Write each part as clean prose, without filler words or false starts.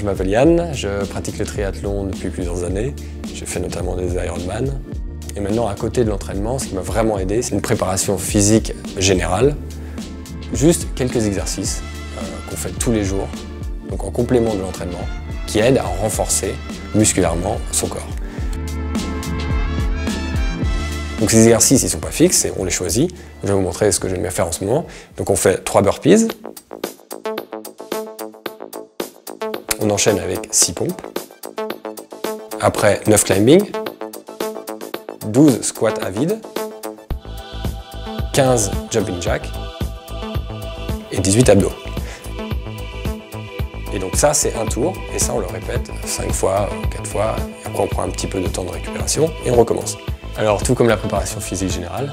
Je m'appelle Yann, je pratique le triathlon depuis plusieurs années. J'ai fait notamment des Ironman. Et maintenant, à côté de l'entraînement, ce qui m'a vraiment aidé, c'est une préparation physique générale. Juste quelques exercices qu'on fait tous les jours, donc en complément de l'entraînement, qui aident à renforcer musculairement son corps. Donc ces exercices, ils ne sont pas fixes, on les choisit. Je vais vous montrer ce que j'aime bien faire en ce moment. Donc on fait 3 burpees. On enchaîne avec 6 pompes. Après 9 climbing. 12 squats à vide. 15 jumping jack. Et 18 abdos. Et donc ça, c'est un tour. Et ça, on le répète 5 fois, 4 fois. Et après, on prend un petit peu de temps de récupération et on recommence. Alors, tout comme la préparation physique générale,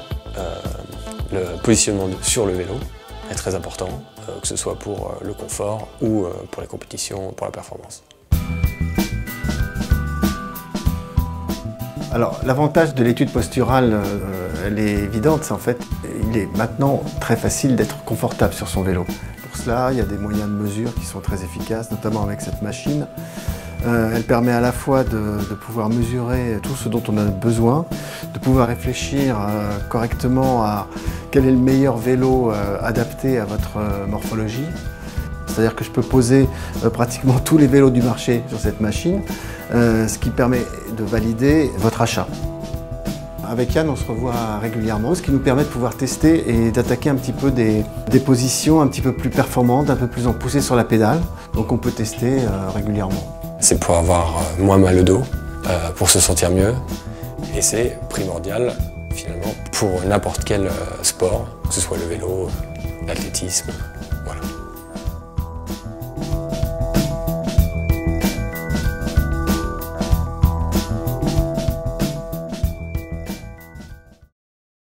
le positionnement sur le vélo est très important, que ce soit pour le confort ou pour les compétitions, pour la performance. Alors, l'avantage de l'étude posturale, elle est évidente, c'est en fait, il est maintenant très facile d'être confortable sur son vélo. Pour cela, il y a des moyens de mesure qui sont très efficaces, notamment avec cette machine. Elle permet à la fois de pouvoir mesurer tout ce dont on a besoin, de pouvoir réfléchir correctement à quel est le meilleur vélo adapté à votre morphologie. C'est-à-dire que je peux poser pratiquement tous les vélos du marché sur cette machine, ce qui permet de valider votre achat. Avec Yann, on se revoit régulièrement, ce qui nous permet de pouvoir tester et d'attaquer un petit peu des positions un petit peu plus performantes, un peu plus en poussée sur la pédale. Donc on peut tester régulièrement. C'est pour avoir moins mal au dos, pour se sentir mieux. Et c'est primordial, finalement, pour n'importe quel sport, que ce soit le vélo, l'athlétisme, voilà.